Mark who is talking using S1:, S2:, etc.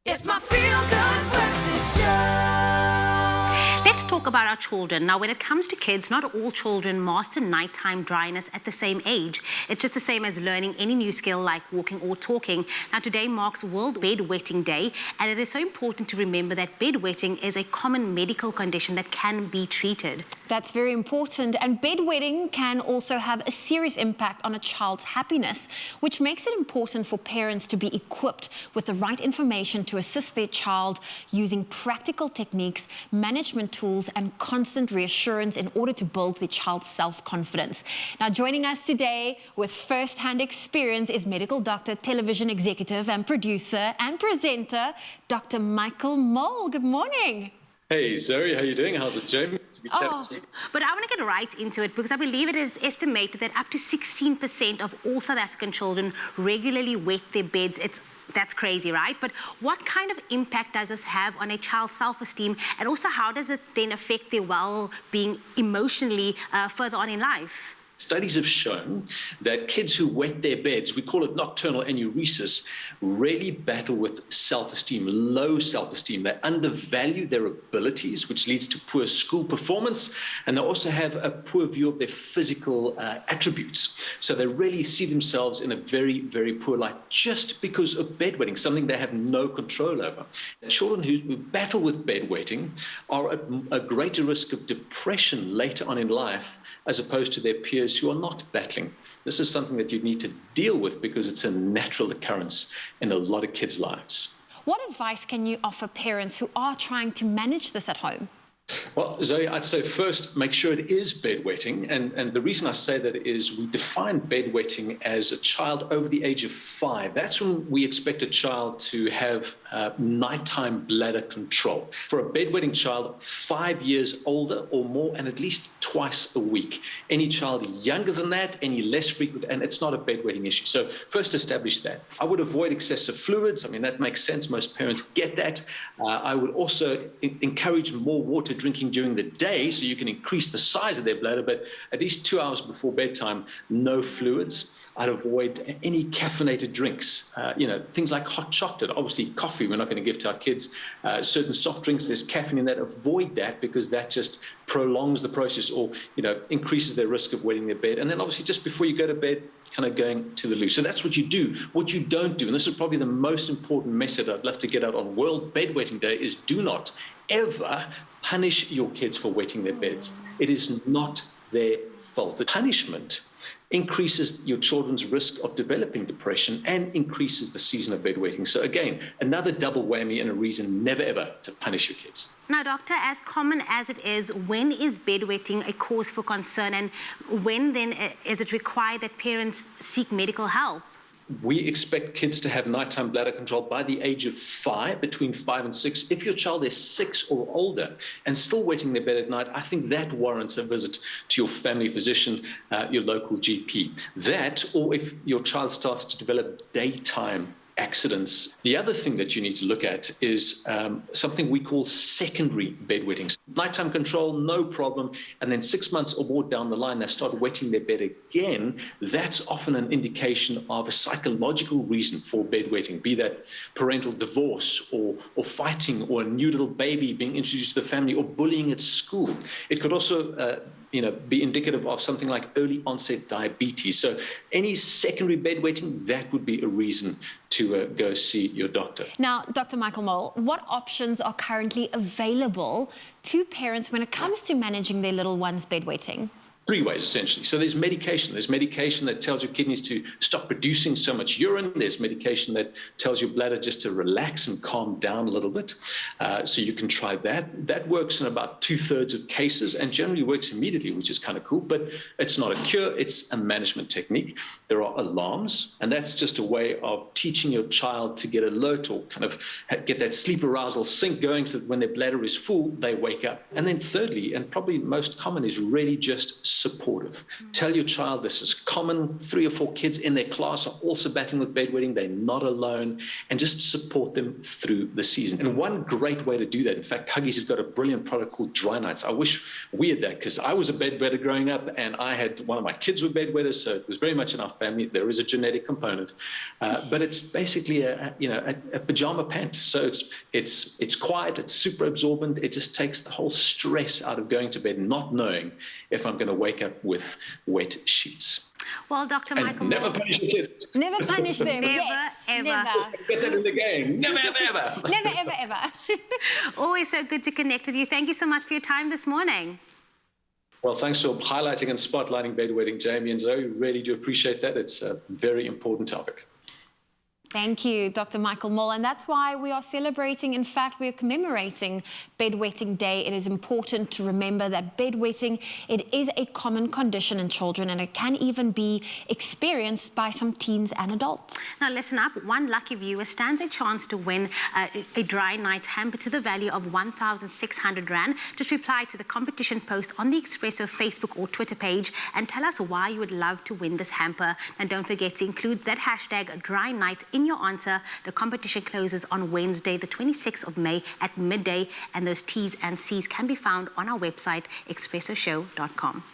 S1: It's my feel-good breakfast show.
S2: Let's talk about our children. Now, when it comes to kids, not all children master nighttime dryness at the same age. It's just the same as learning any new skill like walking or talking. Now, today marks World Bedwetting Day, and it is so important to remember that bedwetting is a common medical condition that can be treated.
S3: That's very important, and bedwetting can also have a serious impact on a child's happiness, which makes it important for parents to be equipped with the right information to assist their child using practical techniques, management tools, and constant reassurance in order to build their child's self-confidence. Now, joining us today with first-hand experience is medical doctor, television executive and producer and presenter, Dr. Michael Mole. Good morning.
S4: Hey Zoe, how are you doing? How's it, Jamie? To be chatting to you.
S2: But I want to get right into it because I believe it is estimated that up to 16% of all South African children regularly wet their beds. That's crazy, right? But what kind of impact does this have on a child's self-esteem, and also how does it then affect their well-being emotionally further on in life?
S4: Studies have shown that kids who wet their beds, we call it nocturnal enuresis, really battle with self-esteem, low self-esteem. They undervalue their abilities, which leads to poor school performance, and they also have a poor view of their physical attributes. So they really see themselves in a very, very poor light just because of bedwetting, something they have no control over. Children who battle with bedwetting are at a greater risk of depression later on in life as opposed to their peers who are not battling. This is something that you need to deal with because it's a natural occurrence in a lot of kids' lives.
S3: What advice can you offer parents who are trying to manage this at home?
S4: Well, Zoe, I'd say first, make sure it is bedwetting. And the reason I say that is we define bedwetting as a child over the age of 5. That's when we expect a child to have nighttime bladder control. For a bedwetting child, 5 years older or more, and at least twice a week. Any child younger than that, any less frequent, and it's not a bedwetting issue. So first establish that. I would avoid excessive fluids. I mean, that makes sense. Most parents get that. I would also encourage more water drinking during the day so you can increase the size of their bladder, but at least 2 hours before bedtime, no fluids. I'd avoid any caffeinated drinks, things like hot chocolate, obviously coffee we're not going to give to our kids, certain soft drinks, there's caffeine in that. Avoid that because that just prolongs the process or, increases their risk of wetting their bed. And then obviously just before you go to bed, kind of going to the loo. So that's what you do. What you don't do, and this is probably the most important message I'd love to get out on World Bedwetting Day, is do not ever punish your kids for wetting their beds. It is not their fault. The punishment increases your children's risk of developing depression and increases the season of bedwetting. So again, another double whammy and a reason never ever to punish your kids.
S2: Now, doctor, as common as it is, when is bedwetting a cause for concern, and when then is it required that parents seek medical help?
S4: We expect kids to have nighttime bladder control by the age of 5, between 5 and 6. If your child is 6 or older and still wetting their bed at night, I think that warrants a visit to your family physician, your local GP. That, or if your child starts to develop daytime accidents. The other thing that you need to look at is something we call secondary bedwetting. Nighttime control, no problem. And then 6 months or more down the line, they start wetting their bed again. That's often an indication of a psychological reason for bedwetting, be that parental divorce or fighting or a new little baby being introduced to the family or bullying at school. It could also be indicative of something like early onset diabetes. So any secondary bedwetting, that would be a reason to go see your doctor.
S3: Now, Dr. Michael Mole, what options are currently available to parents when it comes to managing their little one's bedwetting?
S4: 3 ways, essentially. So there's medication. There's medication that tells your kidneys to stop producing so much urine. There's medication that tells your bladder just to relax and calm down a little bit. So you can try that. That works in about 2/3 of cases and generally works immediately, which is kind of cool. But it's not a cure. It's a management technique. There are alarms, and that's just a way of teaching your child to get alert or kind of get that sleep arousal sync going so that when their bladder is full, they wake up. And then thirdly, and probably most common, is really just supportive. Tell your child this is common. 3 or 4 kids in their class are also battling with bedwetting. They're not alone, and just support them through the season. And one great way to do that, in fact, Huggies has got a brilliant product called DRYNITES. I wish we had that, because I was a bedwetter growing up, and I had one of my kids were bedwetters, so it was very much in our family. There is a genetic component, but it's basically a pajama pant. So it's quiet, it's super absorbent. It just takes the whole stress out of going to bed, not knowing if I'm going to wake up with wet sheets.
S2: Well, Dr.
S4: And
S2: Michael
S4: never
S2: Moore,
S4: punish the kids.
S3: Never punish them.
S2: Never,
S3: Yes,
S2: ever.
S3: Never.
S4: Get that in the game. Never, ever, ever.
S3: Never, ever, ever.
S2: always so good to connect with you. Thank you so much for your time this morning.
S4: Well, thanks for highlighting and spotlighting bedwetting, Jamie and Zoe. Really do appreciate that. It's a very important topic.
S3: Thank you, Dr. Michael Moll. And that's why we are celebrating, in fact, we are commemorating Bedwetting Day. It is important to remember that bedwetting, it is a common condition in children, and it can even be experienced by some teens and adults.
S2: Now listen up, one lucky viewer stands a chance to win a DRYNITES hamper to the value of 1,600 Rand. Just reply to the competition post on the Expresso Facebook or Twitter page and tell us why you would love to win this hamper. And don't forget to include that hashtag DRYNITES in your answer. The competition closes on Wednesday, the 26th of May at midday, and those T's and C's can be found on our website, expressoshow.com.